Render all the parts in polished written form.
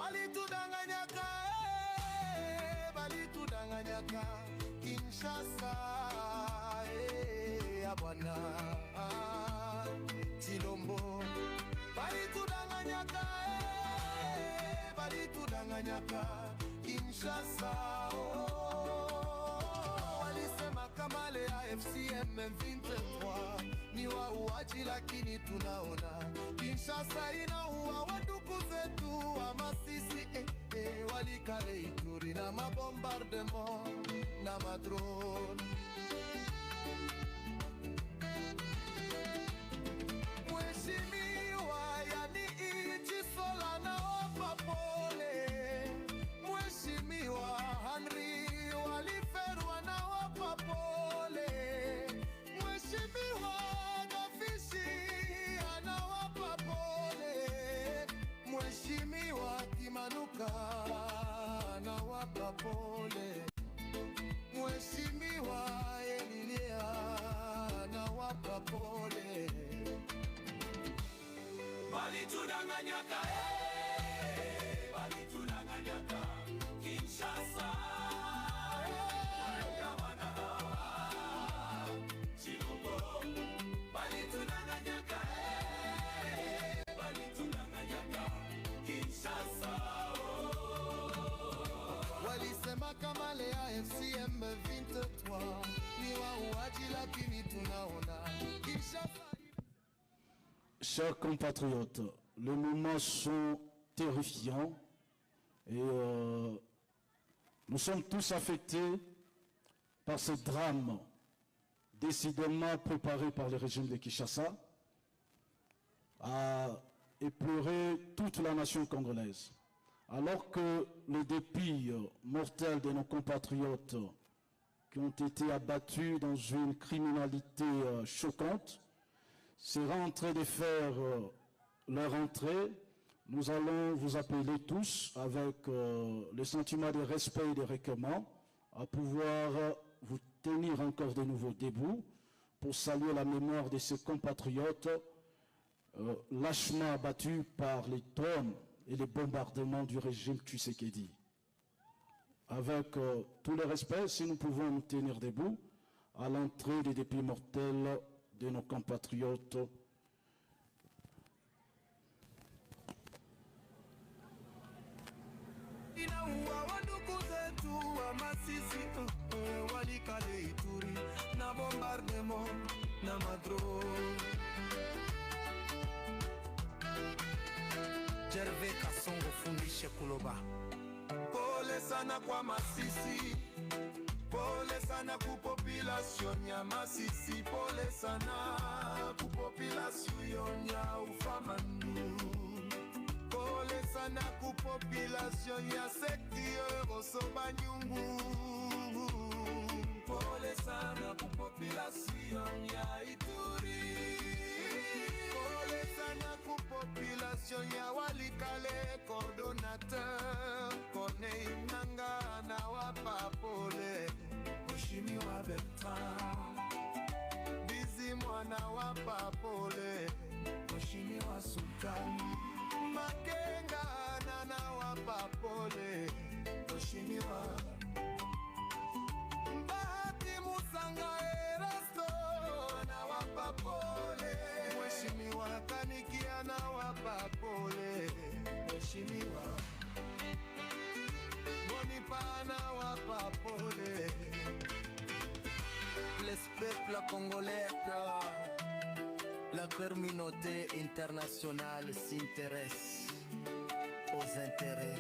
balitudanganyaka balitudanganyaka Kinshasa abwana Chilombo balitudanganyaka Kinshasa walisema Kamale ya FCM 23 ni wauaji, lakini tunaona Kinshasa inaua waduku zetu wa Masisi Walikale, Ituri na mabombardement na madrone. Mheshimiwa yani Ichisola na wapapole, Mheshimiwa Henry waliferwa na wapapole, Mheshimiwa Gafishi ana wapapole, Mheshimiwa Kimanuka na wapapole, Mheshimiwa Elilia na wapapole. Balitudanganyaka balitudanganyaka Kinshasa Gavana Chilombo balitudanganyaka Kinshasa walisema Kamale ya FCM 23 ni wauaji, lakini tunaona Kinshasa. Chers compatriotes, les moments sont terrifiants et nous sommes tous affectés par ce drame décidément préparé par le régime de Kinshasa à éplurer toute la nation congolaise. Alors que le dépit mortel de nos compatriotes qui ont été abattus dans une criminalité choquante sera en train de faire leur entrée, nous allons vous appeler tous avec le sentiment de respect et de recueillement à pouvoir vous tenir encore de nouveau debout pour saluer la mémoire de ces compatriotes lâchement abattus par les drones et les bombardements du régime Tshisekedi. Avec tout le respect, si nous pouvons nous tenir debout à l'entrée des dépits mortels de nos compatriotes. Inaua waduku zetu wa Masisi Walikale, Ituri na bombardement na madrone. Jerve Kasongo fundishe kuloba. Pole sana kwa Masisi, pole sana ku population ya Masisi, pole sana ku population yonya Ufamandu, pole sana ku population ya sekti Osombanyungu, pole sana ku population ya Ituri, pole sana ku population ya Walikale, coordonnateur Corneille Nanga na wapapole, Mheshimiwa Bertrand Bizi mwana wapapole, Mheshimiwa Sultani Makenga na wapapole, Mheshimiwa Bahati Musanga Erasto na wapapole, Mheshimiwa Kanikia na wapapole, Mheshimiwa Bonipana wapapole. Les peuples congolais, la communauté internationale s'intéresse aux intérêts.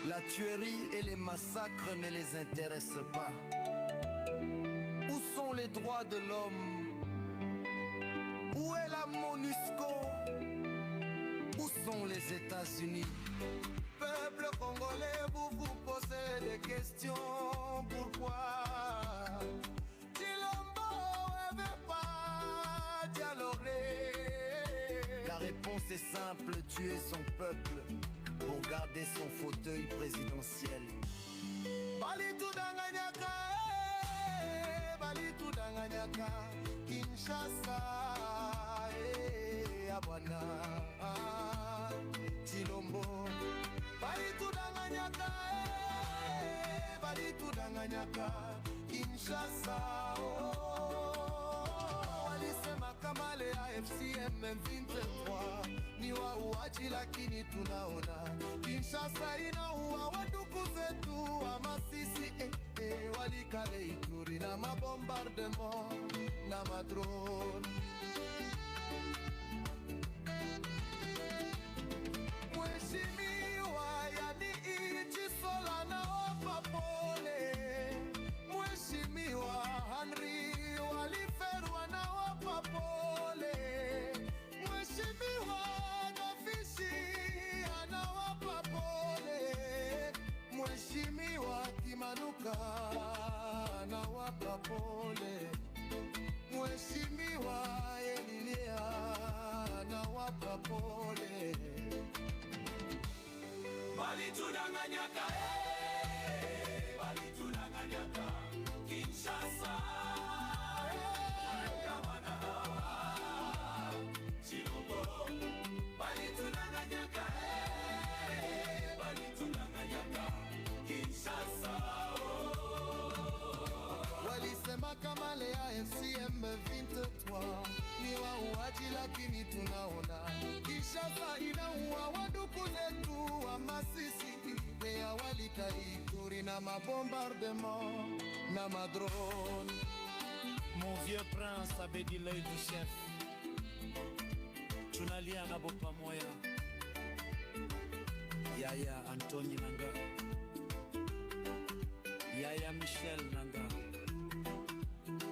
La tuerie et les massacres ne les intéressent pas. Où sont les droits de l'homme? Où est la MONUSCO? Où sont les États-Unis? Peuple congolais, vous vous posez des questions. Pourquoi Chilombo ne veut pas dialoguer? La réponse est simple, tuer son peuple pour garder son fauteuil présidentiel. Balitudanganyaka, balitudanganyaka, Kinshasa, abwana, Chilombo. tudanganyaka, bali tudanganyaka. Kinshasa, walisema kama le AFCM 23 ni wauaji, lakini tunaona Kinshasa inaua waduku zetu wa Masisi, walikale Ituri na mabombardement na madrone. Mheshimiwa yani Ichisola na wapapole, Mheshimiwa Henry waliferwa na wapapole, Mheshimiwa Gafishi ana wapapole, Mheshimiwa Kimanuka na wapapole, Mheshimiwa Elilia na wapapole. Bali tudanganyaka, bali tudanganyaka. Kinshasa, gavana Chilombo. Bali tudanganyaka, bali tudanganyaka. Kinshasa, walisema kama le AFCM 23 ni wauaji, lakini tunaona Kinshasa inaua waduku zetu wa Masisi, walikale Ituri na mabombardement na madrone. Mon vieux prince avait dit l'œil du chef. Tunalia na bopa moya. Yaya Anthony Nanga, Yaya Michel Nanga,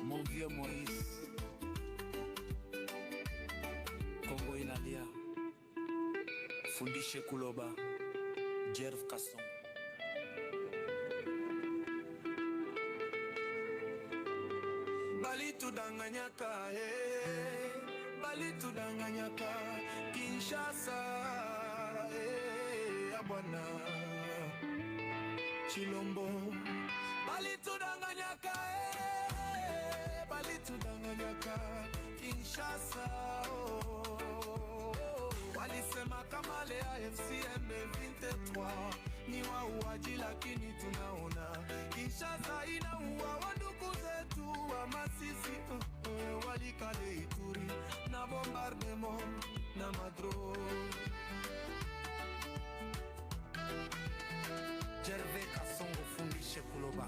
mon vieux Maurice. Kongo inalia. Fundishe Kuloba, Jerv Kasson. Bali tudanganyaka, bali tudanganyaka. Kinshasa, abwana Chilombo. Bali tudanganyaka, bali tudanganyaka. Kinshasa, walisema kama le AFCM 23 ni wauaji, lakini tunaona Kinshasa inaua waduku zetu wa Masisi, walikale Ituri na bombardement na madrone. Jerve Kasongo fundishe Kuloba.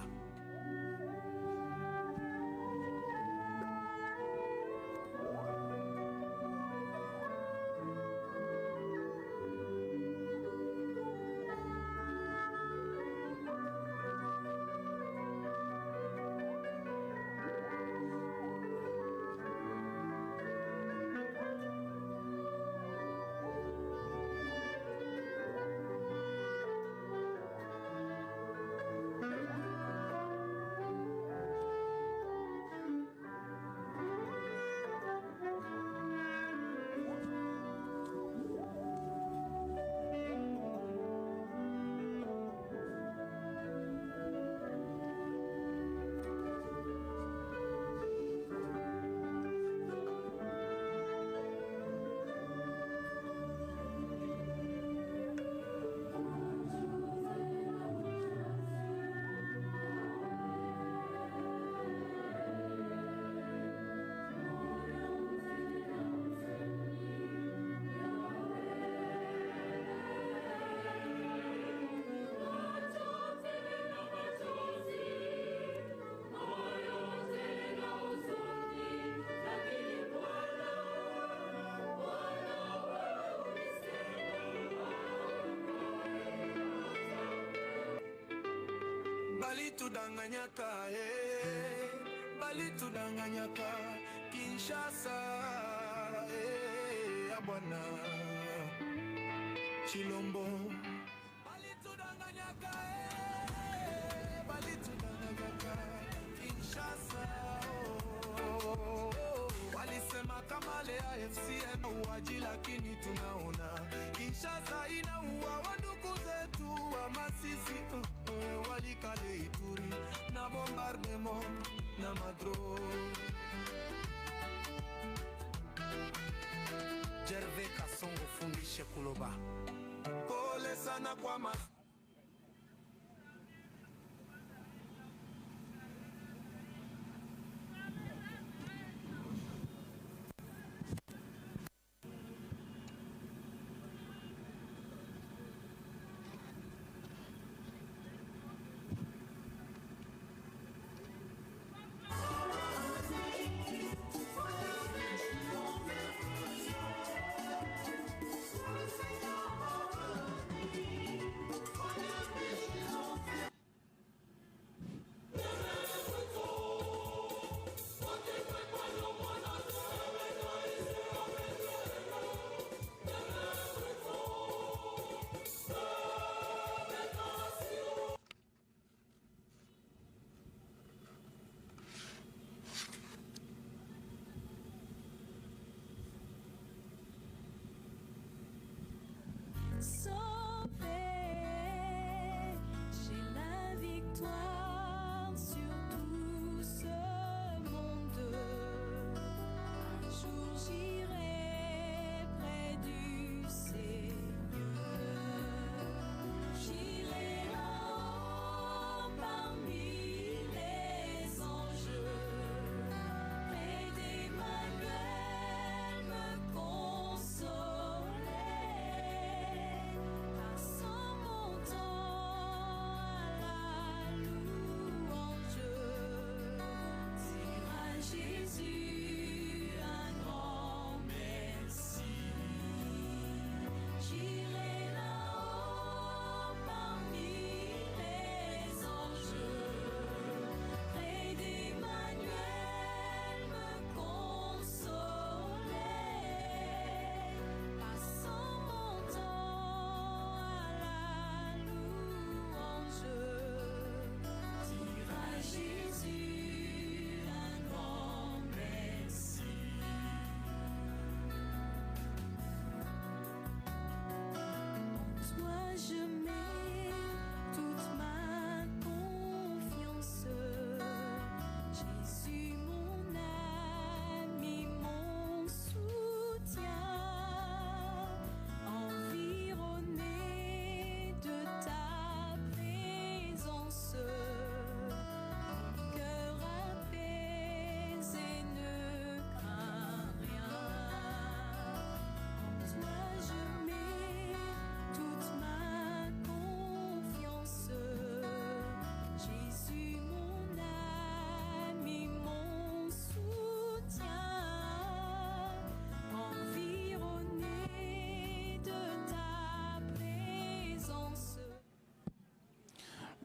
Bali tudanganyaka, bali tudanganyaka. Kinshasa, abwana Chilombo. Bali tudanganyaka, bali tudanganyaka. Kinshasa, walisema kama le AFCM wauaji, lakini tunaona Kinshasa inaua waduku zetu wa Masisi, walikale Ituri na bombardement na madrone. Jerve Kasongo fundishe Kuloba. Pole sana kwa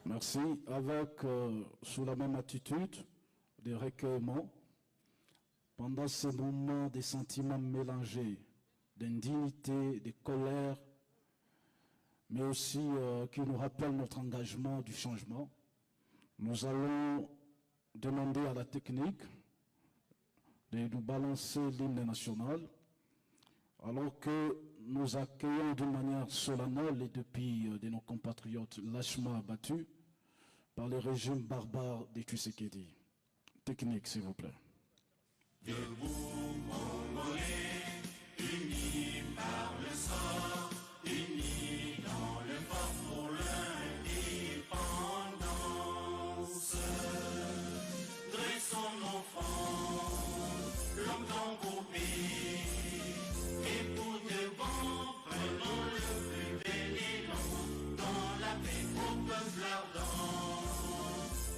Merci. Avec, sous la même attitude, des recueillements, pendant ces moments, des sentiments mélangés, d'indignité, de colère, mais aussi qui nous rappellent notre engagement du changement, nous allons demander à la technique de nous balancer l'hymne national, alors que nous accueillons d'une manière solennelle les deux filles de nos compatriotes lâchement abattus par le régime barbare des Tshisekedi. Technique, s'il vous plaît. Debout, Congolais, unis par le sort, unis dans le fort pour l'indépendance. Dressons nos fronts, longtemps coupés, et pour de bon, prenons le plus bel élan, dans la paix au peuple ardent,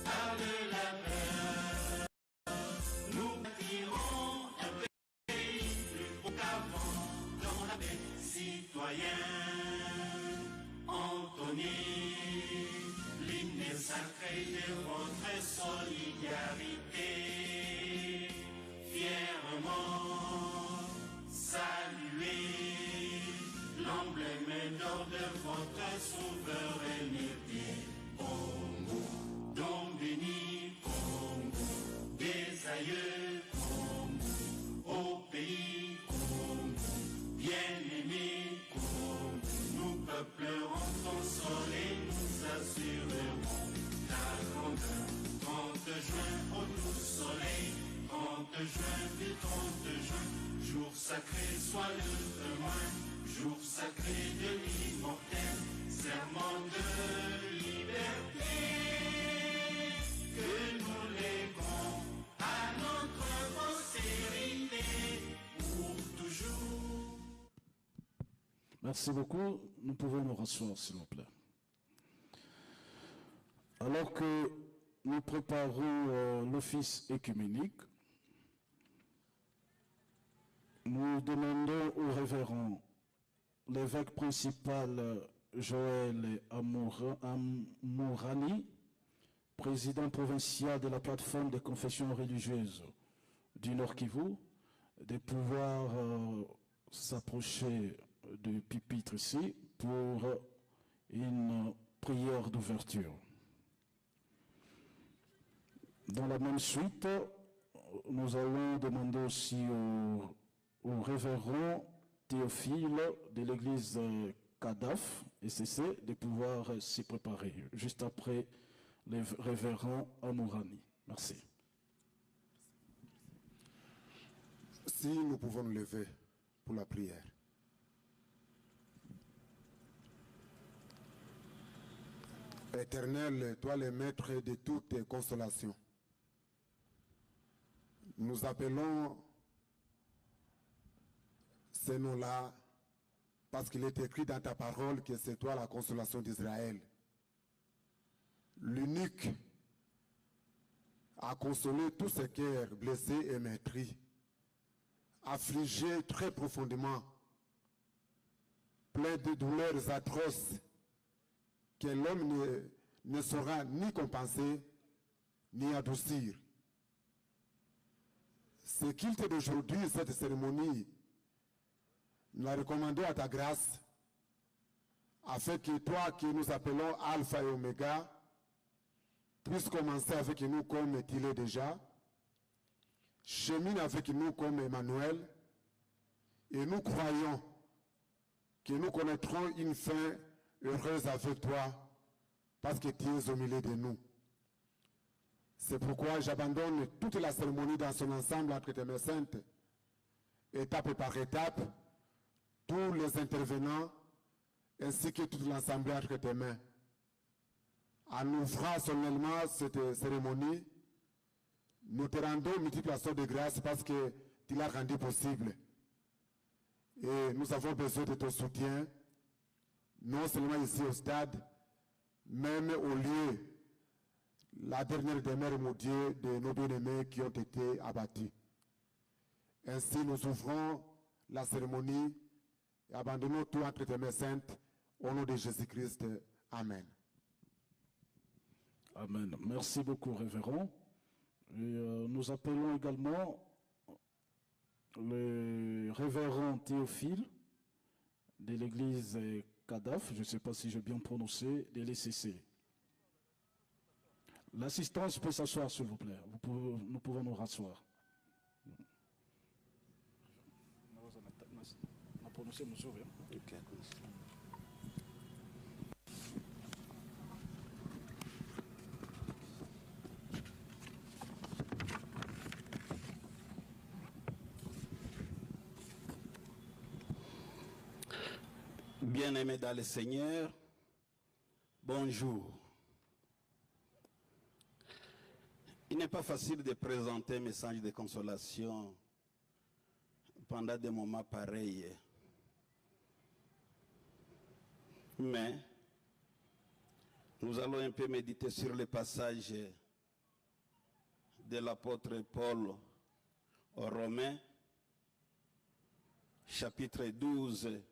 par de la paix, nous bâtirons un pays plus beau qu'avant, dans la paix citoyenne. Anthony, l'hymne sacré de votre solidarité, fièrement saluer l'emblème d'or de votre souveraineté. Congo, don béni, Congo, des aïeux, Congo, au pays, Congo, bien-aimé, Congo, nous peuplerons ton sol et nous assurerons ta grandeur. 30 juin au doux soleil, 30 juin du 30 juin, jour sacré soit le témoin, jour sacré de l'immortel, serment de liberté, que nous léguons à notre postérité pour toujours. Merci beaucoup. Nous pouvons nous rasseoir, s'il vous plaît. Alors que nous préparons l'office écuménique, nous demandons au révérend, l'évêque principal Joël Amourani, président provincial de la plateforme des confessions religieuses du Nord Kivu, de pouvoir s'approcher du pupitre ici pour une prière d'ouverture. Dans la même suite, nous allons demander aussi au révérend Théophile de l'église Kadaf et CC de pouvoir s'y préparer, juste après le révérend Amourani. Merci. Si nous pouvons nous lever pour la prière. Éternel, toi le maître de toutes consolations, nous appelons ces noms-là parce qu'il est écrit dans ta parole que c'est toi la consolation d'Israël. L'unique à consoler tous ces cœurs blessés et meurtris, affligés très profondément, pleins de douleurs atroces que l'homme ne saura ni compenser ni adoucir. Ce qu'il t'est d'aujourd'hui, cette cérémonie, nous l'a recommandé à ta grâce, afin que toi qui nous appelons Alpha et Oméga, puisses commencer avec nous comme il est déjà, chemine avec nous comme Emmanuel, et nous croyons que nous connaîtrons une fin heureuse avec toi, parce que tu es au milieu de nous. C'est pourquoi j'abandonne toute la cérémonie dans son ensemble entre tes mains saintes, étape par étape, tous les intervenants, ainsi que toute l'assemblée entre tes mains. En ouvrant solennellement cette cérémonie, nous te rendons multiples sortes de grâce parce que tu l'as rendu possible. Et nous avons besoin de ton soutien, non seulement ici au stade, même au lieu, la dernière demeure, mon Dieu, de nos bien-aimés qui ont été abattus. Ainsi, nous ouvrons la cérémonie et abandonnons tout entre tes mains saintes, au nom de Jésus-Christ. Amen. Amen. Merci beaucoup, révérend. Et nous appelons également le révérend Théophile de l'église Kadaf, je ne sais pas si j'ai bien prononcé, de l'ECC. L'assistance peut s'asseoir, s'il vous plaît. Nous pouvons nous rasseoir. Bien-aimés dans le Seigneur, bonjour. Il n'est pas facile de présenter un message de consolation pendant des moments pareils. Mais nous allons un peu méditer sur le passage de l'apôtre Paul aux Romains, chapitre 12,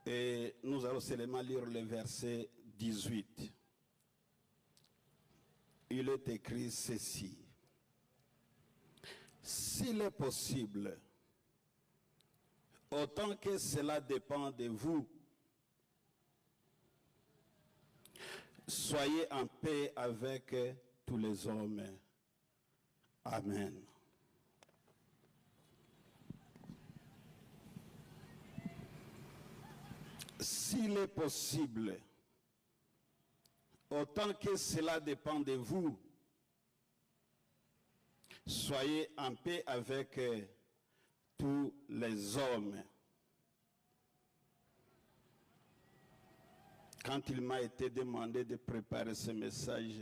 et nous allons seulement lire le verset 18. Il est écrit ceci: s'il est possible, autant que cela dépend de vous, soyez en paix avec tous les hommes. Amen. S'il est possible, autant que cela dépend de vous, soyez en paix avec tous les hommes. Quand il m'a été demandé de préparer ce message,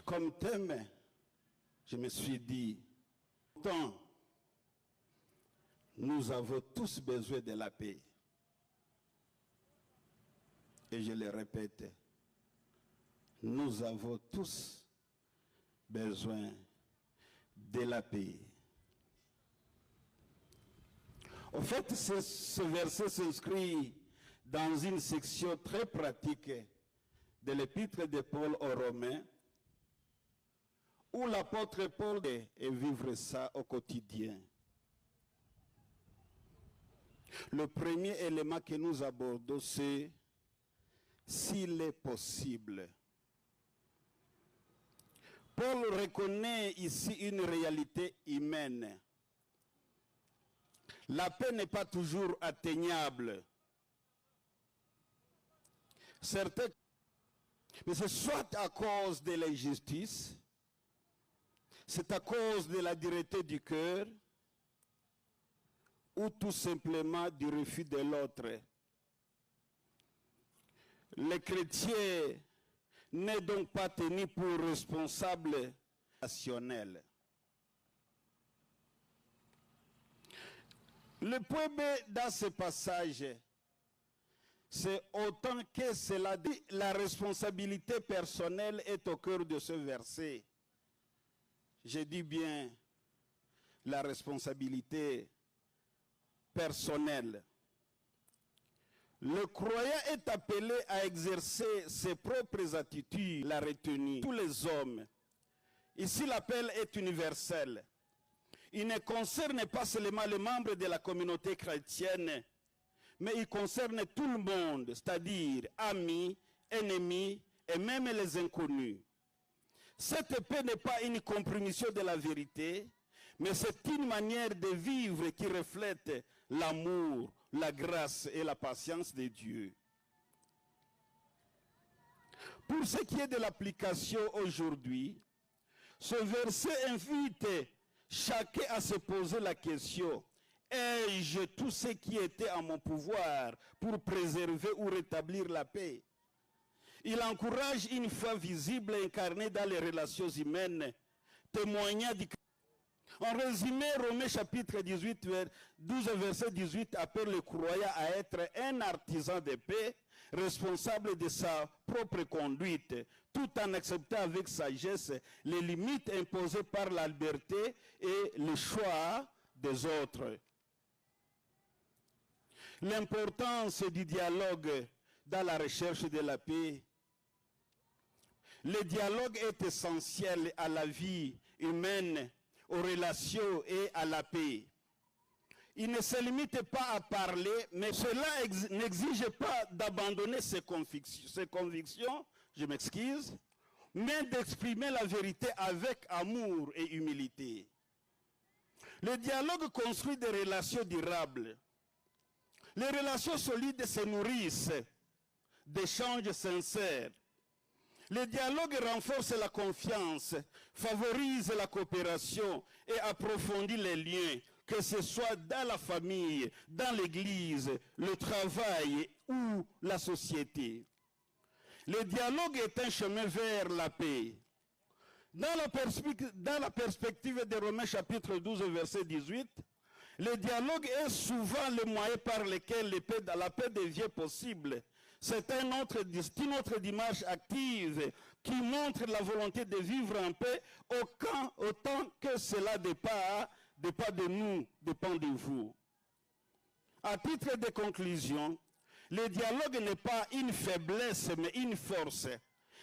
comme thème, je me suis dit, tant nous avons tous besoin de la paix. Et je le répète, nous avons tous besoin de la paix. En fait, ce verset s'inscrit dans une section très pratique de l'épître de Paul aux Romains, où l'apôtre Paul est vivre ça au quotidien. Le premier élément que nous abordons, c'est s'il est possible. Paul reconnaît ici une réalité humaine. La paix n'est pas toujours atteignable. Certains, mais c'est soit à cause de l'injustice, c'est à cause de la dureté du cœur, ou tout simplement du refus de l'autre. Le chrétien n'est donc pas tenu pour responsable rationnel. Le point B dans ce passage, c'est autant que cela dit, la responsabilité personnelle est au cœur de ce verset. Je dis bien la responsabilité personnelle. Le croyant est appelé à exercer ses propres attitudes, la retenue. Tous les hommes. Ici, l'appel est universel. Il ne concerne pas seulement les membres de la communauté chrétienne, mais il concerne tout le monde, c'est-à-dire amis, ennemis et même les inconnus. Cette paix n'est pas une compromission de la vérité, mais c'est une manière de vivre qui reflète l'amour, la grâce et la patience de Dieu. Pour ce qui est de l'application aujourd'hui, ce verset invite chacun à se poser la question: ai-je tout ce qui était à mon pouvoir pour préserver ou rétablir la paix? Il encourage une foi visible incarnée dans les relations humaines, témoignant du... En résumé, Romains chapitre 18, 12 verset 18 appelle le croyant à être un artisan de paix, responsable de sa propre conduite, tout en acceptant avec sagesse les limites imposées par la liberté et le choix des autres. L'importance du dialogue dans la recherche de la paix. Le dialogue est essentiel à la vie humaine, aux relations et à la paix. Il ne se limite pas à parler, mais cela n'exige pas d'abandonner ses convictions, je m'excuse, mais d'exprimer la vérité avec amour et humilité. Le dialogue construit des relations durables. Les relations solides se nourrissent d'échanges sincères. Le dialogue renforce la confiance, favorise la coopération et approfondit les liens, que ce soit dans la famille, dans l'église, le travail ou la société. Le dialogue est un chemin vers la paix. Dans la perspective de Romains chapitre 12, verset 18, le dialogue est souvent le moyen par lequel la paix devient possible. C'est une autre démarche active qui montre la volonté de vivre en paix autant que cela dépend de nous, dépend de vous. À titre de conclusion, le dialogue n'est pas une faiblesse, mais une force.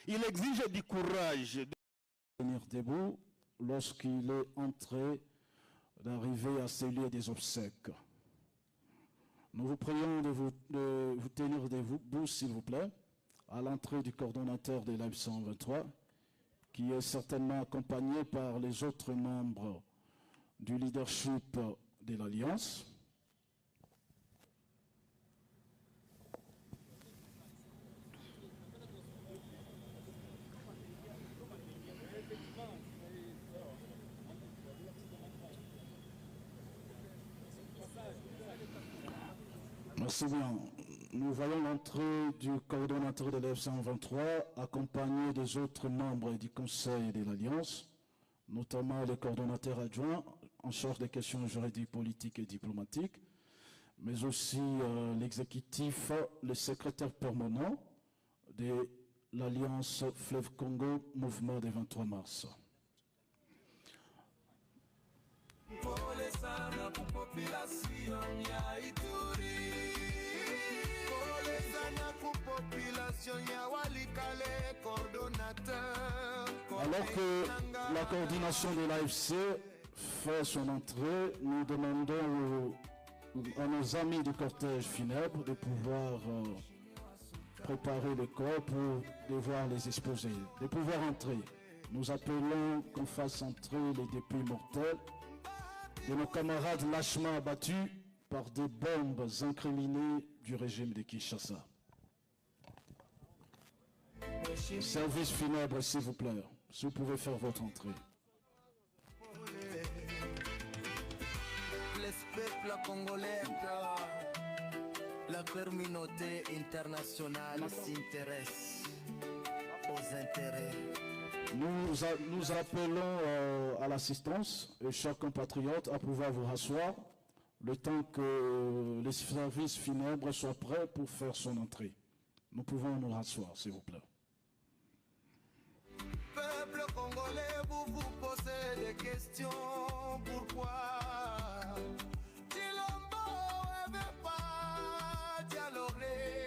Il exige du courage. Tenir debout lorsqu'il est entré d'arriver à ce lieu des obsèques. Nous vous prions de vous tenir debout, s'il vous plaît, à l'entrée du coordonnateur de l'AIF 123, qui est certainement accompagné par les autres membres du leadership de l'Alliance. Merci bien. Nous voyons l'entrée du coordonnateur de l'AIF 123 accompagné des autres membres du Conseil de l'Alliance, notamment les coordonnateurs adjoints en charge des questions juridiques, politiques et diplomatiques, mais aussi l'exécutif, le secrétaire permanent de l'Alliance Fleuve Congo, mouvement des 23 mars. Alors que la coordination de l'AFC fait son entrée, nous demandons à nos amis du cortège funèbre de pouvoir préparer le corps pour devoir les exposer, de pouvoir entrer. Nous appelons qu'on fasse entrer les dépouilles mortelles de nos camarades lâchement abattus par des bombes incriminées du régime de Kinshasa. Service funèbre, s'il vous plaît, si vous pouvez faire votre entrée. Les peuples congolais, la communauté internationale s'intéresse aux intérêts. Nous appelons à l'assistance, chers compatriotes, à pouvoir vous rasseoir le temps que les services funèbres soient prêts pour faire son entrée. Nous pouvons nous rasseoir, s'il vous plaît. Peuple congolais, vous vous posez des questions. Pourquoi Chilombo ne veut pas dialoguer?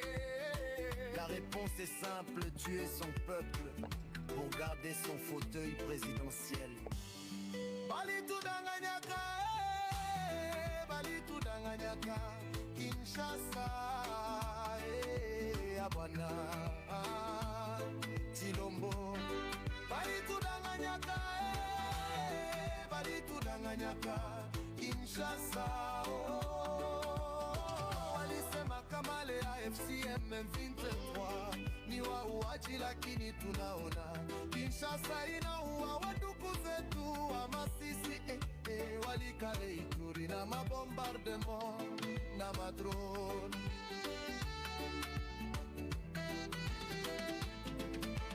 La réponse est simple, tuer son peuple pour garder son fauteuil présidentiel. Balitu danganyaka, Balitu danganyaka, Kinshasa, Abana, Chilombo. Balitu danganyaka, Balitu danganyaka, Kinshasa. Walisema kama le AFCM 23 ni wauaji, lakini tunaona Kinshasa inaua waduku zetu wa Masisi, Walikale, Ituri na mabombardement na madrone.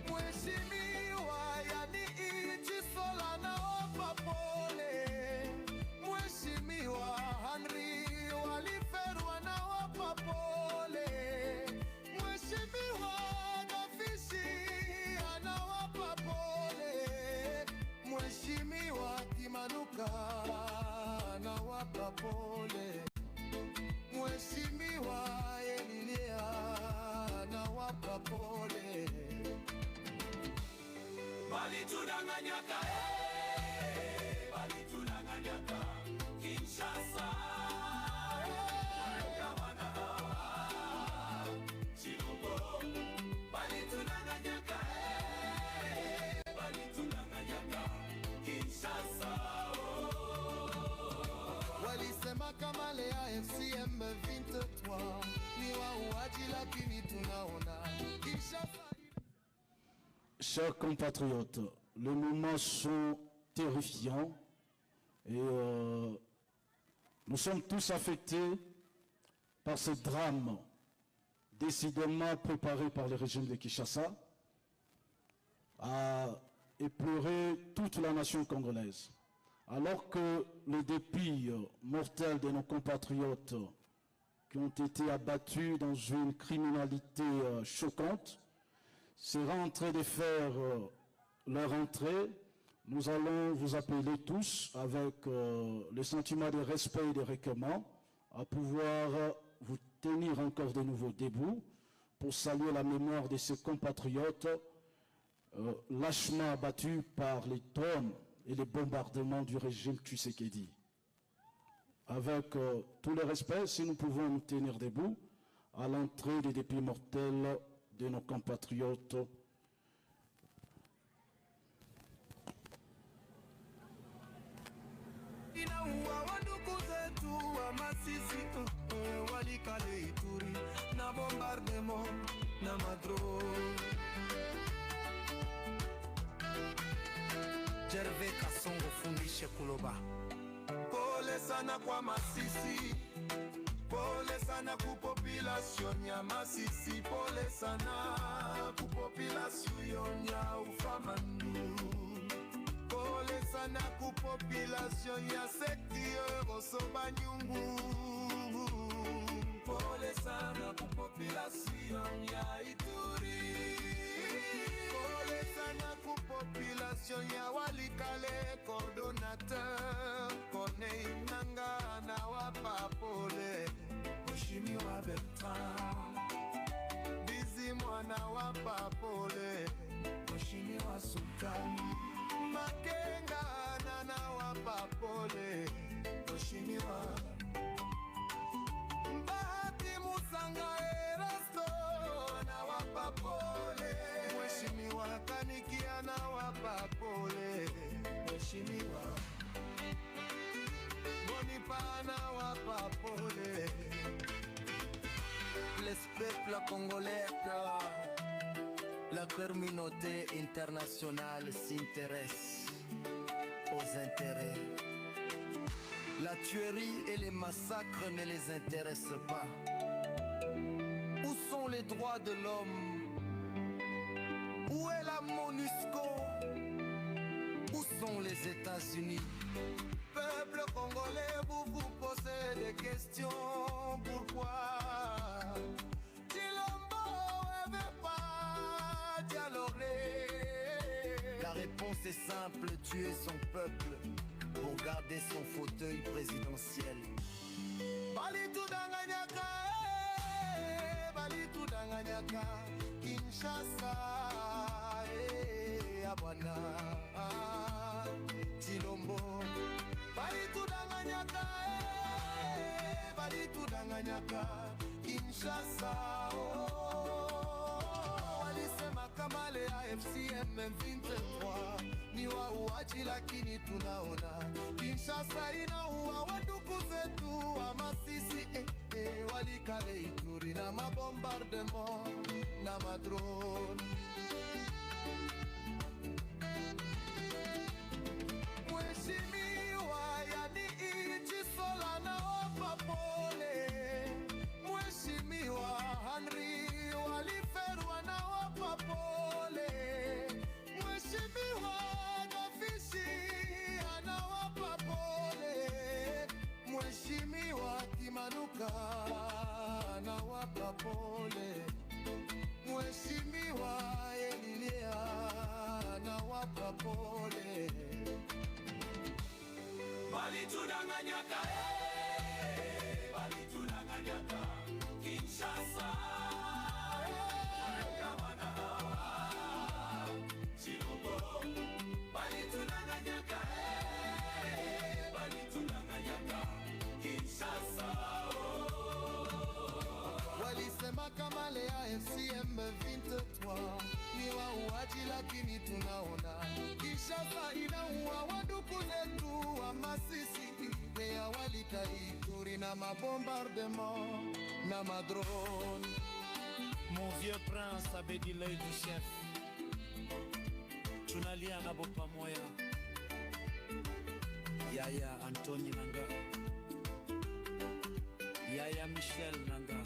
Mheshimiwa, yani nchi sola na wapa pole. Mheshimiwa Henry waliferwa na wapa pole. Mheshimiwa Gafishi anawapa pole. Mheshimiwa Timanuka anawapa pole. Mheshimiwa balitudanganyaka balitudanganyaka Kinshasa Gabana Chilombo balitudanganyaka balitudanganyaka Kinshasa Walisema kama le AFCM 23 ni wauaji lakini tunaona Kinshasa. Chers compatriotes, les moments sont terrifiants et nous sommes tous affectés par ce drame décidément préparé par le régime de Kinshasa à éplurer toute la nation congolaise. Alors que le dépit mortel de nos compatriotes qui ont été abattus dans une criminalité choquante sera en train de faire leur entrée, nous allons vous appeler tous avec le sentiment de respect et de recueillement à pouvoir vous tenir encore de nouveau debout pour saluer la mémoire de ces compatriotes lâchement abattus par les drones et les bombardements du régime Tshisekedi. Avec tout le respect, si nous pouvons nous tenir debout à l'entrée des dépits mortels de nos compatriotes. Inaua wandugu zetu wa Masisi walikale Ituri na bombardement na madrone. Jerve Kasongo fundishe kuloba. Pole sana kwa Masisi, pole sana ku population ya Masisi, pole sana ku population ya Ufamandu, pole sana ku population ya Sekio Osombanyungu, pole sana ku population ya Ituri, pole sana ku population ya Walikale. Coordonnateur Corneille Nanga na wapa pole, Mheshimiwa Bertrand Bizi mwana wapa pole, Mheshimiwa Sultani Makenga na wapa pole, Mheshimiwa Bahati Musanga Erasto na wapa pole, Mheshimiwa Kanikia na wapa pole, Mheshimiwa Bonipana wapa pole. Les peuples congolais, la communauté internationale s'intéresse aux intérêts. La tuerie et les massacres ne les intéressent pas. Où sont les droits de l'homme? Où est la MONUSCO? Où sont les États-Unis? Peuple congolais, vous vous posez des questions. Pourquoi Chilombo ne veut pas dialoguer? La réponse est simple, tuer son peuple pour garder son fauteuil présidentiel. Balitudanganyaka, balitudanganyaka, Kinshasa, Abwana, Chilombo. Balitudanganyaka, balitudanganyaka, Kinshasa. Walisema kama le AFCM 23 ni wauaji lakini tunaona Kinshasa inaua wandugu zetu wa Masisi Walikale Ituri na mabombardement na madrone. Mheshimiwa yani Ichisola na wapa pole, Mheshimiwa Henry Waliferwa na wapa pole, Mheshimiwa Gafishi anawapa pole, Mheshimiwa Kimanuka anawapa pole, Mheshimiwa Elilia anawapa pole. Balitudanganyaka balitudanganyaka Kinshasa Gabana Chilombo FCM 23 ni wauaji lakini tunaona Kinshasa inaua wandugu zetu wa Masisi pia walitaituri na mabombardement na madrone. Mon vieux prince avait dit l'œil du chef. Tunalia na bopa moya. Yaya Anthony Nanga. Yaya Michel Nanga.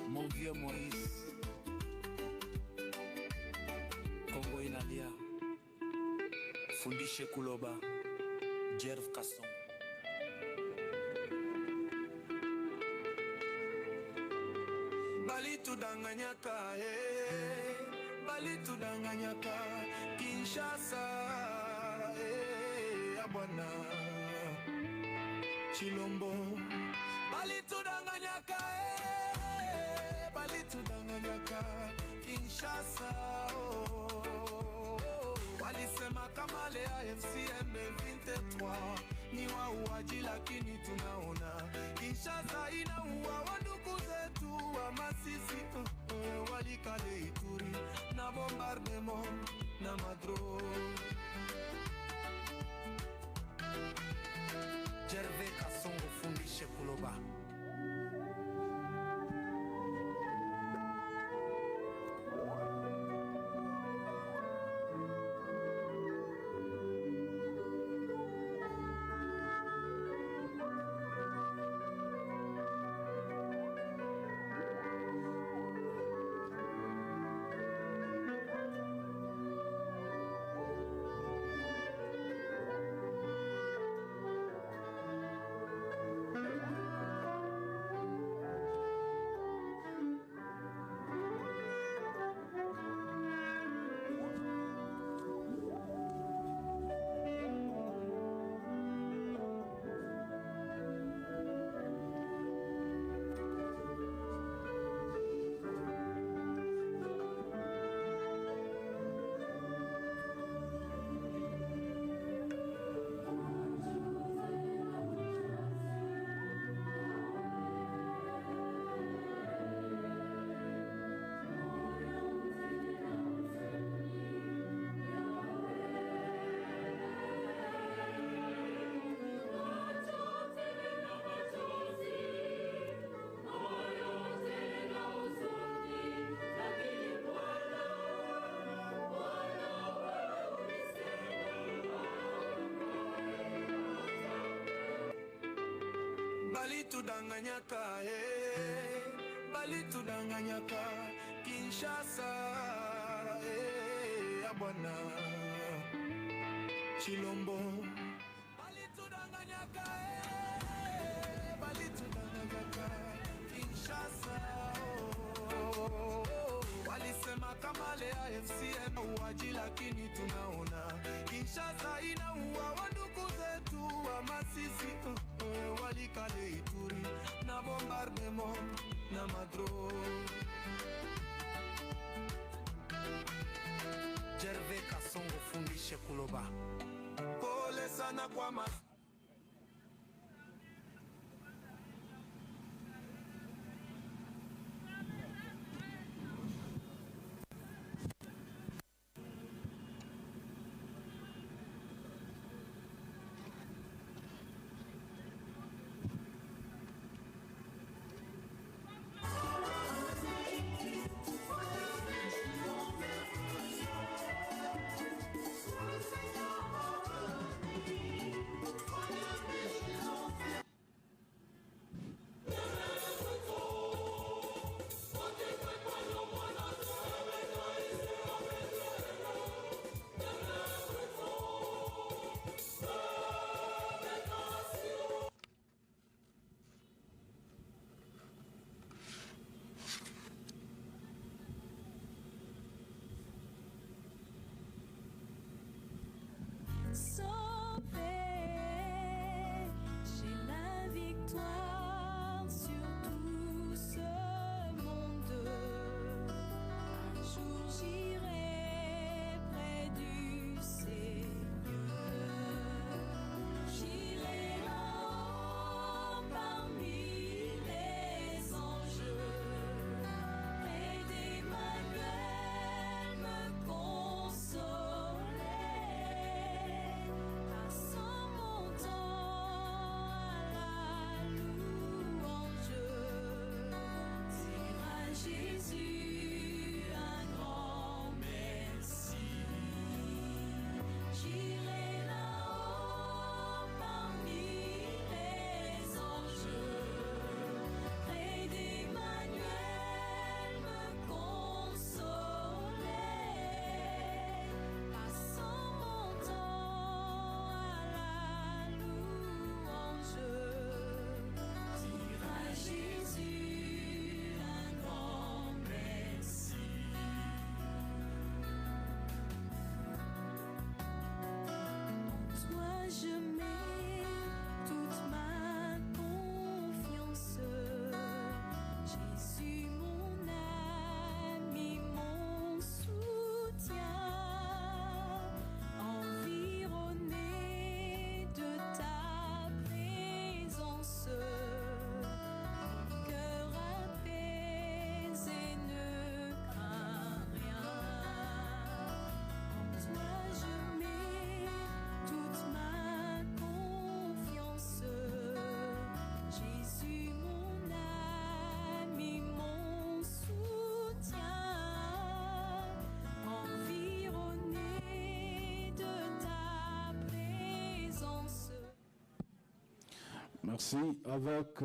Mon vieux Maurice. Congo inalia. Fundishe Kuloba. Jerv Kasson. Balitudanganyaka, balitudanganyaka, Kinshasa, abwana, Chilombo. Balitudanganyaka, balitudanganyaka, Kinshasa, walisema kama lea FCM 23 ni wauaji lakini tunaona Kinshasa inaua wandugu zetu wa Masisi walikale Ituri na bombardement na madrone. Gervais Kasongo fundishe Kuloba. Balitudanganyaka, balitudanganyaka, Kinshasa, abwana, Chilombo. Balitudanganyaka, balitudanganyaka, Kinshasa, walisema kama lea FCM uaji lakini tunaona Kinshasa inaua wandugu zetu wa Masisi walikale Ituri na bombardement na madrone. Gervais Kasongo fundishe Kuloba. Pole sana kwa Merci. Avec,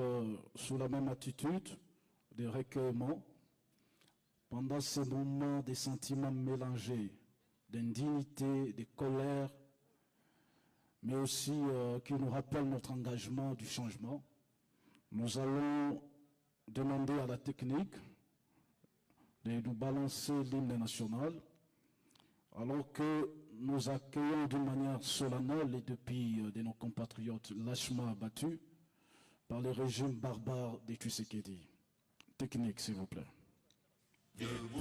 sous la même attitude, des recueillements, pendant ces moments, des sentiments mélangés, d'indignité, de colère, mais aussi qui nous rappellent notre engagement du changement, nous allons demander à la technique de nous balancer l'hymne national, alors que nous accueillons d'une manière solennelle les deux pays de nos compatriotes lâchement abattus par le régime barbare des Tshisekedi. Technique, s'il vous plaît. Debout,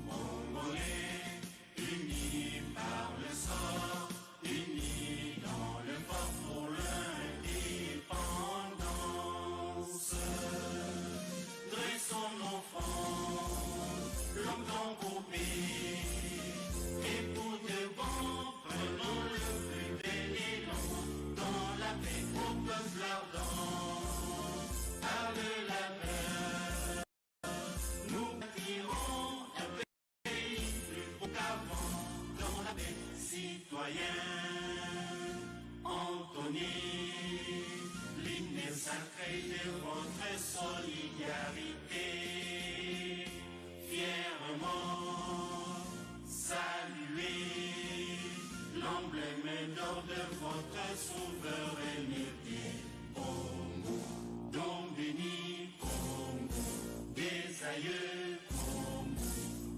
Congolais, unis par le sort, unis dans le fort pour l'indépendance. Dressons nos fronts, l'homme d'encoupé, et pour de bon, prenons le plus bel élan, dans la paix au peuple ardent, par le labeur, nous bâtirons un pays plus beau qu'avant, dans la paix citoyenne. Anthony, l'hymne sacré de votre solidarité, fièrement saluer l'emblème d'or de votre souveraineté. Congo, don béni, Congo, des aïeux, Congo,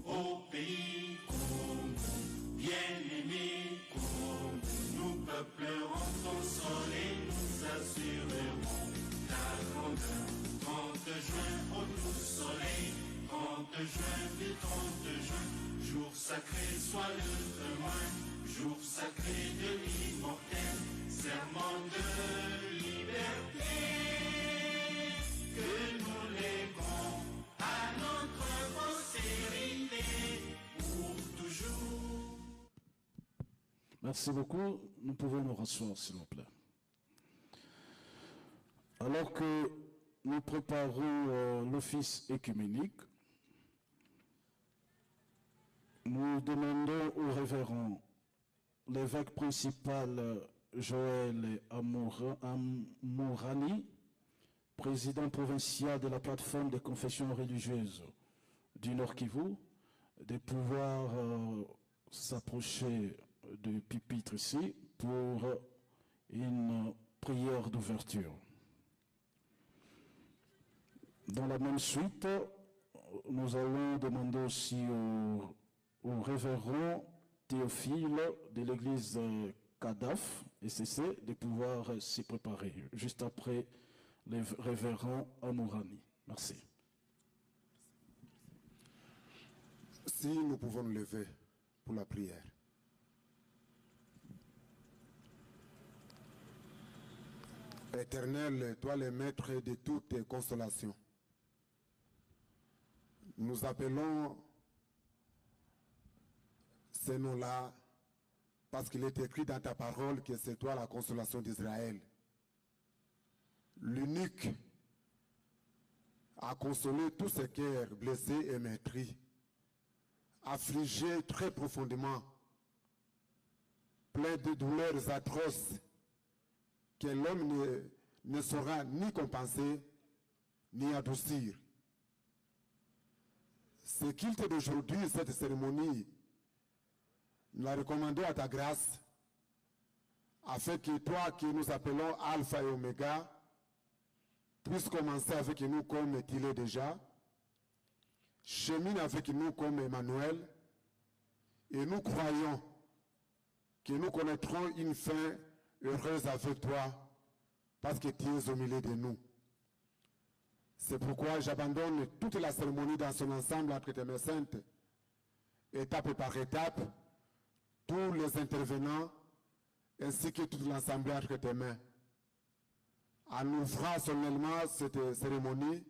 au pays, Congo, bien-aimé, Congo, nous peuplerons ton sol et nous assurerons ta grandeur. 30 juin au doux soleil, 30 juin du 30 juin, jour sacré soit le témoin, jour sacré de l'immortel, serment de liberté, que nous léguons à notre postérité pour toujours. Merci beaucoup. Nous pouvons nous rasseoir, s'il vous plaît. Alors que nous préparons l'office écuménique, nous demandons au révérend l'évêque principal Joël Amourani, président provincial de la plateforme des confessions religieuses du Nord Kivu, de pouvoir s'approcher du pupitre ici pour une prière d'ouverture. Dans la même suite, nous allons demander aussi au révérend Théophile de l'église CADAF et CC de pouvoir s'y préparer, juste après le révérend Amourani. Merci. Si nous pouvons nous lever pour la prière. Éternel, toi le maître de toutes consolations, nous appelons ces noms-là parce qu'il est écrit dans ta parole que c'est toi la consolation d'Israël. L'unique à consoler tous ces cœurs blessés et meurtris, affligés très profondément, pleins de douleurs atroces que l'homme ne saura ni compenser, ni adoucir. Ce qu'il t'est d'aujourd'hui, cette cérémonie, nous la recommandons à ta grâce, afin que toi, que nous appelons Alpha et Oméga, puisse commencer avec nous comme il est déjà, chemine avec nous comme Emmanuel, et nous croyons que nous connaîtrons une fin heureuse avec toi, parce que tu es au milieu de nous. C'est pourquoi j'abandonne toute la cérémonie dans son ensemble entre tes mains saintes, étape par étape, tous les intervenants, ainsi que toute l'assemblée entre tes mains. En ouvrant solennellement cette cérémonie,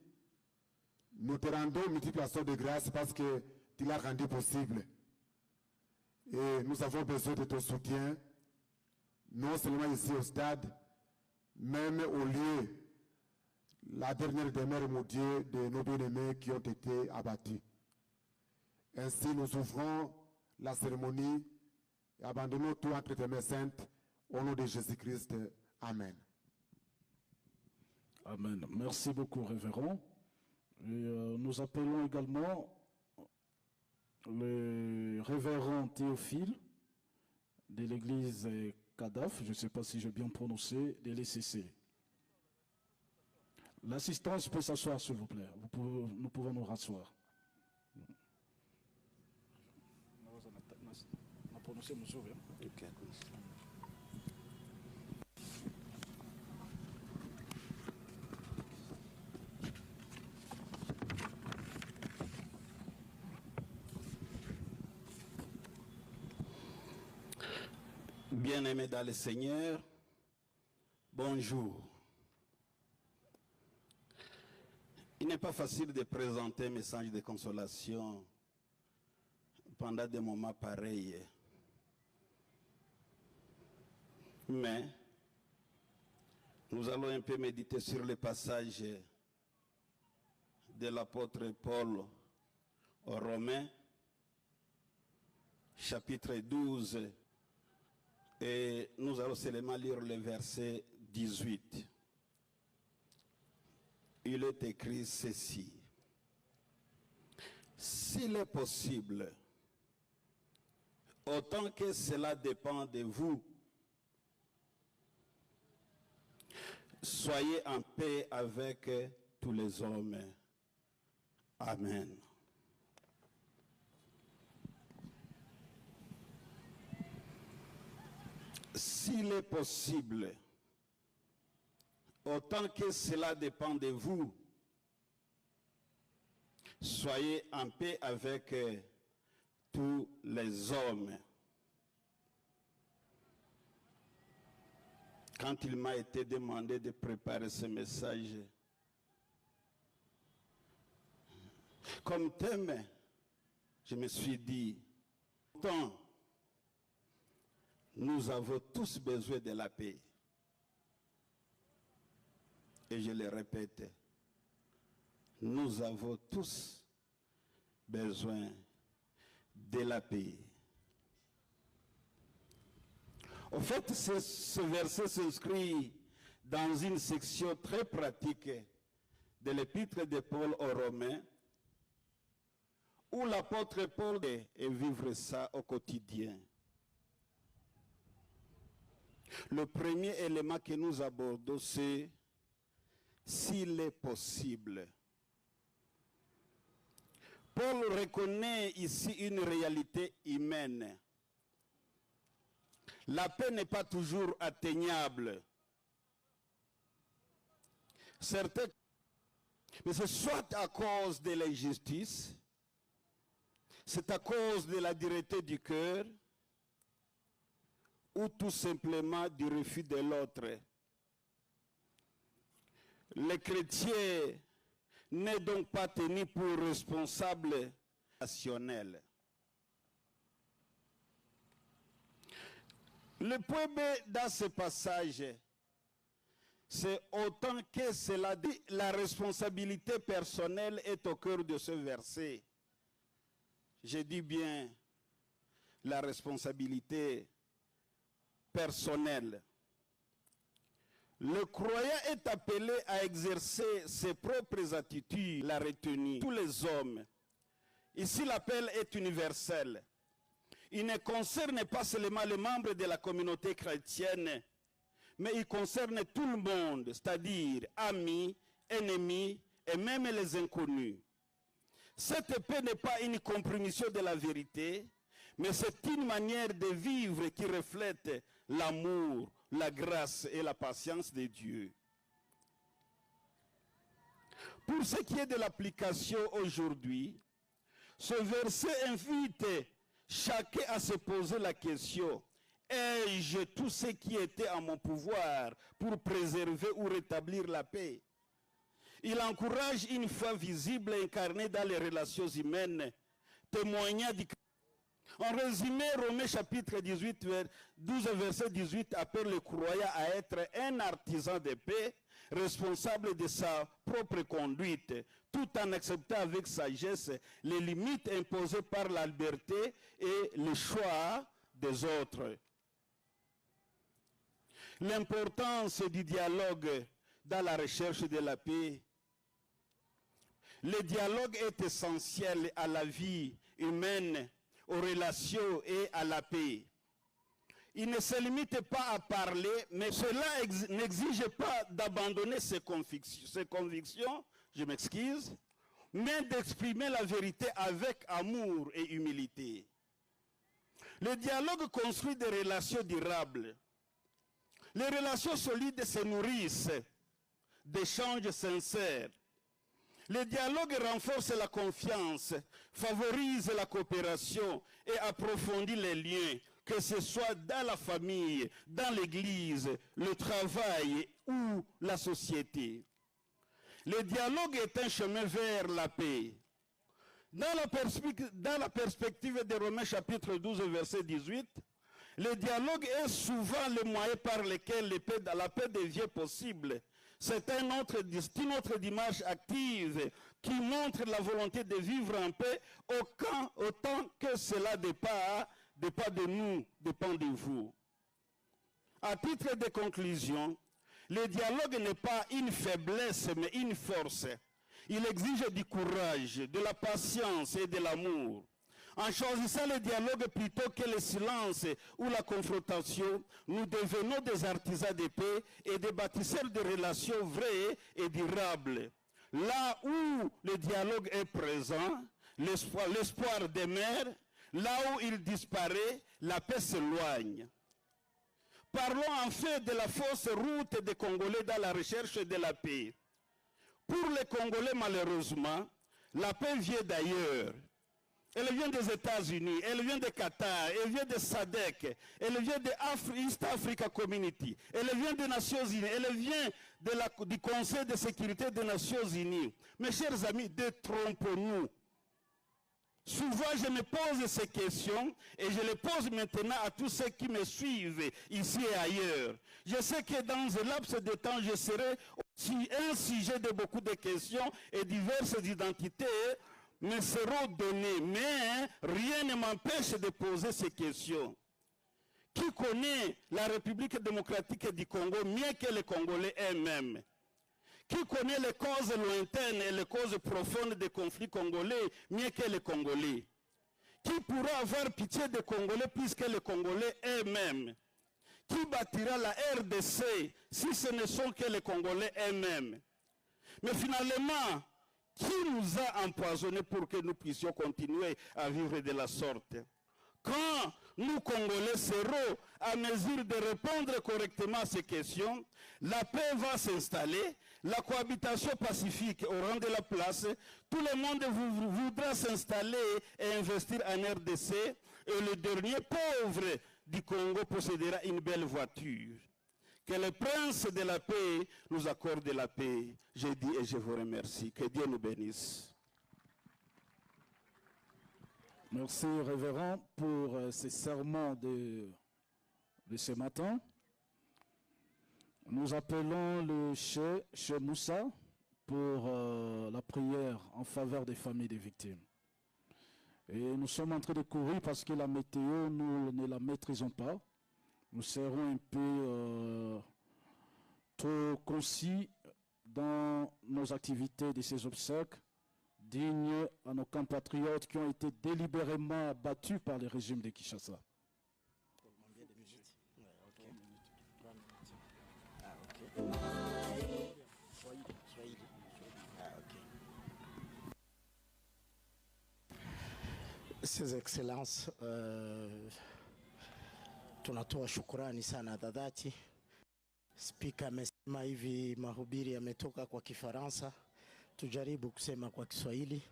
nous te rendons multiples actions de grâce parce que tu l'as rendu possible. Et nous avons besoin de ton soutien, non seulement ici au stade, même au lieu, la dernière demeure, mon Dieu, de nos bien-aimés qui ont été abattus. Ainsi, nous ouvrons la cérémonie et abandonnons tout entre tes mains saintes, au nom de Jésus-Christ. Amen. Amen. Merci beaucoup, révérend. Et nous appelons également le révérend Théophile de l'église Kadaf, je ne sais pas si j'ai bien prononcé, de l'ECC. L'assistance peut s'asseoir, s'il vous plaît. Nous pouvons nous rasseoir. Bien-aimés dans le Seigneur, bonjour. Il n'est pas facile de présenter un message de consolation pendant des moments pareils. Mais nous allons un peu méditer sur le passage de l'apôtre Paul aux Romains, chapitre 12, et nous allons seulement lire le verset 18. Il est écrit ceci: s'il est possible, autant que cela dépend de vous, soyez en paix avec tous les hommes. Amen. S'il est possible, autant que cela dépend de vous, soyez en paix avec tous les hommes. Quand il m'a été demandé de préparer ce message, comme thème, je me suis dit, tant nous avons tous besoin de la paix. Et je le répète, nous avons tous besoin de la paix. En fait, ce verset s'inscrit dans une section très pratique de l'épître de Paul aux Romains, où l'apôtre Paul est vivre ça au quotidien. Le premier élément que nous abordons, c'est s'il est possible. Paul reconnaît ici une réalité humaine. La paix n'est pas toujours atteignable. Certains, mais c'est soit à cause de l'injustice, c'est à cause de la dureté du cœur, ou tout simplement du refus de l'autre. Le chrétien n'est donc pas tenu pour responsable rationnel. Le point B dans ce passage, c'est autant que cela dit, la responsabilité personnelle est au cœur de ce verset. Je dis bien la responsabilité personnelle. Le croyant est appelé à exercer ses propres attitudes, la retenue. Tous les hommes. Ici, l'appel est universel. Il ne concerne pas seulement les membres de la communauté chrétienne, mais il concerne tout le monde, c'est-à-dire amis, ennemis et même les inconnus. Cette paix n'est pas une compromission de la vérité, mais c'est une manière de vivre qui reflète l'amour, la grâce et la patience de Dieu. Pour ce qui est de l'application aujourd'hui, ce verset invite chacun à se poser la question: ai-je tout ce qui était en mon pouvoir pour préserver ou rétablir la paix? Il encourage une foi visible et incarnée dans les relations humaines, témoignant du... En résumé, Romains chapitre 18, 12 verset 18 appelle le croyant à être un artisan de paix, responsable de sa propre conduite, tout en acceptant avec sagesse les limites imposées par la liberté et le choix des autres. L'importance du dialogue dans la recherche de la paix. Le dialogue est essentiel à la vie humaine, aux relations et à la paix. Il ne se limite pas à parler, mais cela n'exige pas d'abandonner ses convictions, je m'excuse, mais d'exprimer la vérité avec amour et humilité. Le dialogue construit des relations durables. Les relations solides se nourrissent d'échanges sincères. Le dialogue renforce la confiance, favorise la coopération et approfondit les liens, que ce soit dans la famille, dans l'église, le travail ou la société. Le dialogue est un chemin vers la paix. Dans la perspective de Romains chapitre 12, verset 18, le dialogue est souvent le moyen par lequel la paix devient possible. C'est une autre démarche active qui montre la volonté de vivre en paix autant que cela dépend de nous, dépend de vous. À titre de conclusion, le dialogue n'est pas une faiblesse, mais une force. Il exige du courage, de la patience et de l'amour. En choisissant le dialogue plutôt que le silence ou la confrontation, nous devenons des artisans de paix et des bâtisseurs de relations vraies et durables. Là où le dialogue est présent, l'espoir demeure. Là où il disparaît, la paix s'éloigne. Parlons en fait de la fausse route des Congolais dans la recherche de la paix. Pour les Congolais, malheureusement, la paix vient d'ailleurs. Elle vient des États-Unis, elle vient de Qatar, elle vient de SADC, elle vient de East Africa Community, elle vient des Nations Unies, elle vient du Conseil de sécurité des Nations Unies. Mes chers amis, détrompons-nous. Souvent, je me pose ces questions et je les pose maintenant à tous ceux qui me suivent ici et ailleurs. Je sais que dans un laps de temps, je serai aussi un sujet de beaucoup de questions et diverses identités me seront données. Mais rien ne m'empêche de poser ces questions. Qui connaît la République démocratique du Congo mieux que les Congolais eux-mêmes? Qui connaît les causes lointaines et les causes profondes des conflits congolais mieux que les Congolais? Qui pourra avoir pitié des Congolais plus que les Congolais eux-mêmes? Qui bâtira la RDC si ce ne sont que les Congolais eux-mêmes? Mais finalement, qui nous a empoisonnés pour que nous puissions continuer à vivre de la sorte? Quand nous, Congolais, serons à mesure de répondre correctement à ces questions, la paix va s'installer, la cohabitation pacifique aura de la place, tout le monde voudra s'installer et investir en RDC, et le dernier pauvre du Congo possédera une belle voiture. Que le prince de la paix nous accorde la paix. Je dis et je vous remercie. Que Dieu nous bénisse. Merci, révérend, pour ces sermons de ce matin. Nous appelons le Cheikh Moussa pour la prière en faveur des familles des victimes. Et nous sommes en train de courir parce que la météo, nous ne la maîtrisons pas. Nous serons un peu trop concis dans nos activités de ces obsèques, dignes à nos compatriotes qui ont été délibérément abattus par le régime de Kinshasa. Ses Excellences, tunatoa shukurani sana za dhati. Spika amesema hivi mahubiri yametoka kwa Kifaransa, tujaribu kusema kwa Kiswahili.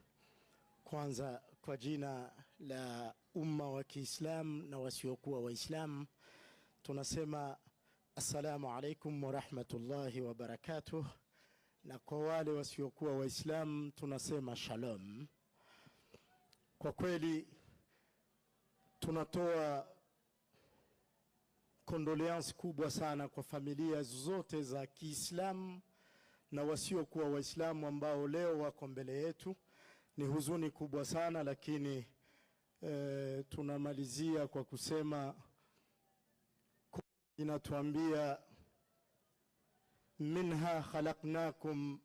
Kwanza kwa jina la umma wa Kiislamu na wasiokuwa Waislamu, tunasema assalamu alaikum wa rahmatullahi wa barakatuh, na kwa wale wasiokuwa Waislamu tunasema shalom. Kwa kweli tunatoa condoléances kubwa sana kwa familia zote za Kiislamu na wasiokuwa Waislamu ambao leo wako mbele yetu. Ni huzuni kubwa sana, lakini tunamalizia kwa kusema inatuambia minha khalaqnakum,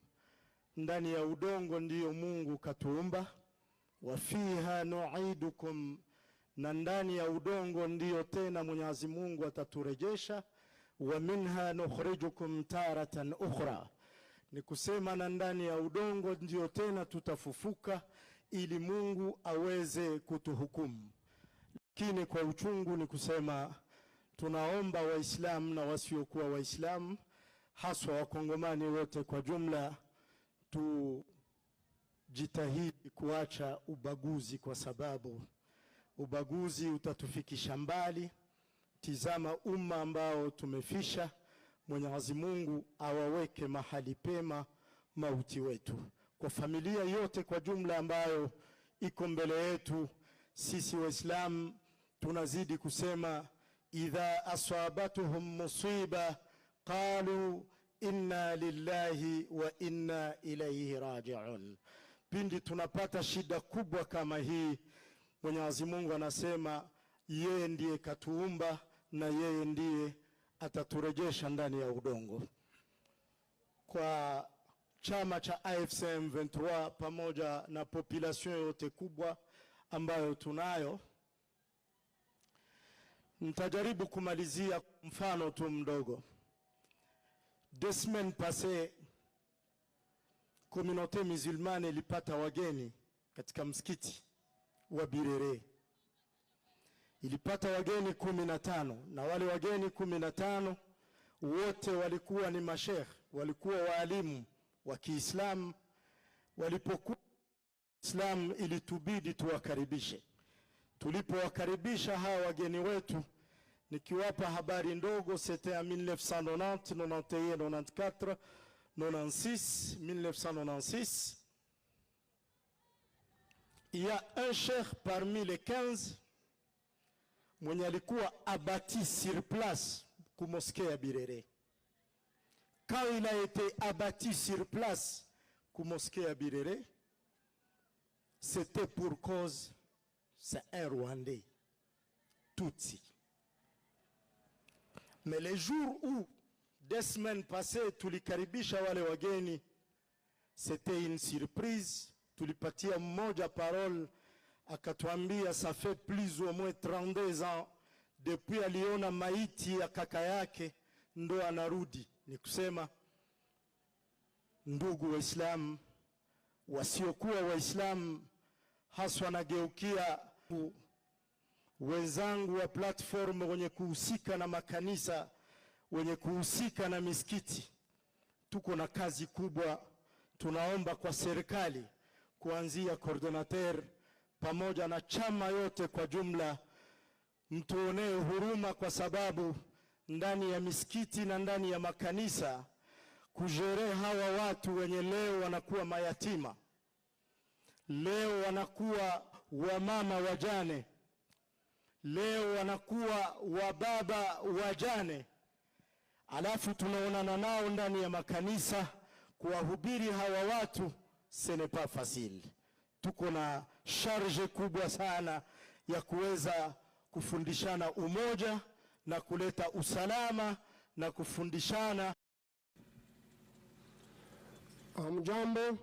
ndani ya udongo ndiyo Mungu katuumba. Wa fiha nu'idukum, na ndani ya udongo ndiyo tena Mwenyezi Mungu ataturejesha. Wa minha nukhrijukum taratan ukhra, ni kusema na ndani ya udongo ndiyo tena tutafufuka ili Mungu aweze kutuhukumu. Lakini kwa uchungu ni kusema tunaomba Waislamu na wasiokuwa Waislamu, haswa Wakongomani wote kwa jumla, tujitahidi kuacha ubaguzi, kwa sababu ubaguzi utatufikisha mbali. Tizama umma ambao tumefisha. Mwenyezi Mungu awaweke mahali pema mauti wetu. Kwa familia yote kwa jumla ambayo iko mbele yetu, sisi Waislamu tunazidi kusema idha asabatuhum musiba qalu inna lillahi wa inna ilayhi raji'un. Pindi tunapata shida kubwa kama hii, Mwenyezi Mungu anasema yeye ndiye katuumba na yeye ndiye ataturejesha ndani ya udongo. Kwa chama cha AFC M23 pamoja na population yote kubwa ambayo tunayo, nitajaribu kumalizia mfano tu mdogo. 2 semaines passées, communauté musulmane ilipata wageni katika msikiti wa Birere. Ilipata wageni 15, na wale wageni 15 wote walikuwa ni mashekh, walikuwa waalimu wa Kiislamu. Walipokuwa Islam ilitubidi tuwakaribishe. Tulipowakaribisha hawa wageni wetu, nikiwapa habari ndogo, c'était en 1990, 91, 94, 96, 1996. Il y a un cheikh parmi les 15 mwenye alikuwa abattu sur place ku mosquée ya Birere. Quand il a été abattu sur place ku mosquée ya Birere, c'était pour cause, c'est un Rwandais, Tutsi. Mais les jours où, 2 semaines passées, tulikaribisha wale wageni, c'était une surprise. Tulipatia mmoja parole, akatuambia ça fait plus ou moins 32 ans depuis aliona maiti ya kaka yake ndo anarudi. Ni kusema ndugu Waislamu, wasiokuwa Waislamu, haswa nageukia wenzangu wa platform wenye kuhusika na makanisa, wenye kuhusika na misikiti, tuko na kazi kubwa. Tunaomba kwa serikali kuanzia coordinateur pamoja na chama yote kwa jumla, mtuonee huruma, kwa sababu ndani ya misikiti na ndani ya makanisa kujere hawa watu wenye leo wanakuwa mayatima, leo wanakuwa wamama wajane, leo wanakuwa wababa wajane, alafu tunaonana nao ndani ya makanisa kuwahubiri hawa watu, ce n'est pas facile. Tuko na charge kubwa sana ya kuweza kufundishana umoja na kuleta usalama na kufundishana. Mjambo,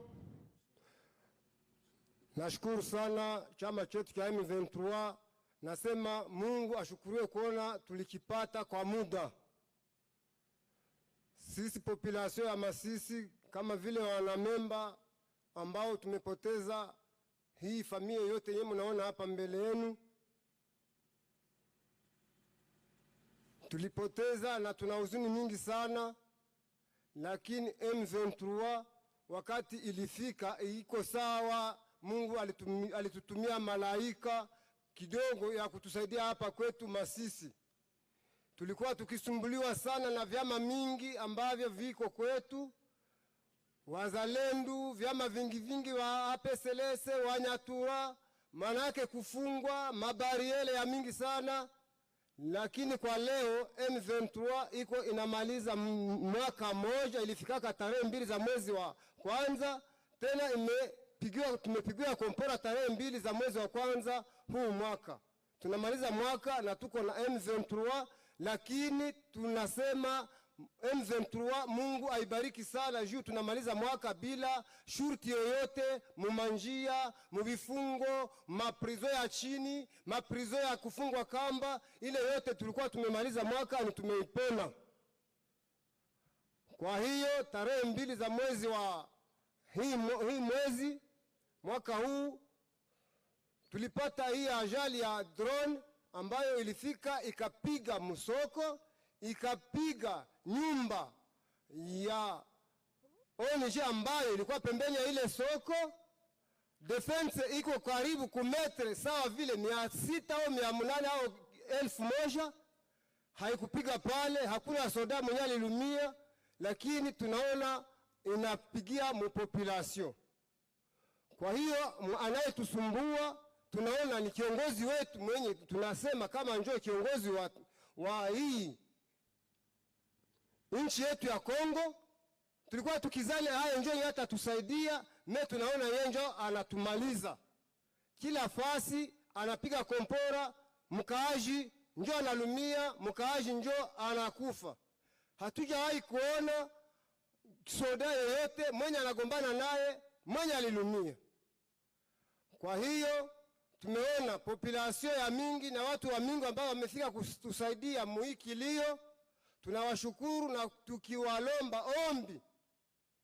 nashukuru sana chama chetu cha M23. Nasema Mungu ashukuriwe kuona tulikipata kwa muda. Sisi population ya Masisi kama vile wanamemba ambao tumepoteza hii familia yote yenye mnaona hapa mbele yenu, tulipoteza na tuna huzuni nyingi sana. Lakini M23 wakati ilifika iko sawa. Mungu alitutumia malaika kidogo ya kutusaidia hapa kwetu Masisi. Tulikuwa tukisumbuliwa sana na vyama mingi ambavyo viko kwetu, wazalendo, vyama vingi wa APCLS, Wanyatura, manake kufungwa, mabariele ya mingi sana. Lakini kwa leo M23 iko inamaliza mwaka moja, ilifikaka tarehe 2 za mwezi wa kwanza, tena tumepigiwa kompora tarehe 2 za mwezi wa kwanza huu mwaka. Tunamaliza mwaka na tuko na M23, lakini tunasema M23 Mungu aibariki sana juu tunamaliza mwaka bila shurti yoyote, mumanjia, muvifungo, maprizo ya chini, maprizo ya kufungwa kamba, ile yote tulikuwa tumemaliza mwaka ni tumeipona. Kwa hiyo tarehe 2 za mwezi wa hii mwezi mwaka huu tulipata hii ajali ya drone ambayo ilifika ikapiga Musoko, ikapiga nyumba ya ONG ambayo ilikuwa pembeni ya ile soko. Defense iko karibu kumetre sawa vile 600 au 800 au 1000. Haikupiga pale, hakuna soda mwenye alilumia, lakini tunaona inapigia population. Kwa hiyo anayetusumbua tunaona ni kiongozi wetu mwenye tunasema kama njoo kiongozi wa hii nchi yetu ya Kongo. Tulikuwa tukizani haya njoo hata tusaidia, me tunaona yeye njoo anatumaliza. Kila fasi anapiga kompora, mkaaji njoo analumia, mkaaji njoo anakufa. Hatujawahi kuona soda yoyote mwenye anagombana naye mwenye alilumia. Kwa hiyo tumeona population ya mingi na watu wa mingi ambao wamefika kutusaidia muhiki lio. Tunawashukuru na tukiwalomba ombi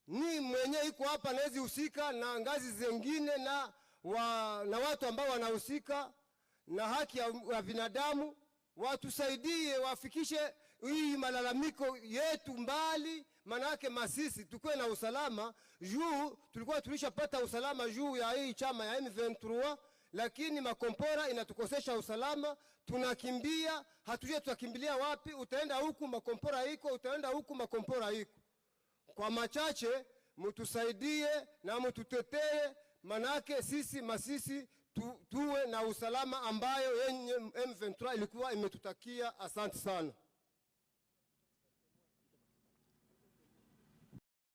ni mwenye iko hapa nawezi husika na ngazi zingine na watu ambao wanahusika na haki ya binadamu watusaidie, wafikishe hii malalamiko yetu mbali, manake Masisi tukue na usalama. Juu tulikuwa tulishapata usalama juu ya hii chama ya M23, lakini makompora inatukosesha usalama. Tunakimbia, hatujue tutakimbilia wapi. Utaenda huku makompora iko, utaenda huku makompora iko. Kwa machache mtusaidie na mtutetee, manake sisi Masisi tuwe na usalama ambayo yenye M23 ilikuwa imetutakia. Asante sana.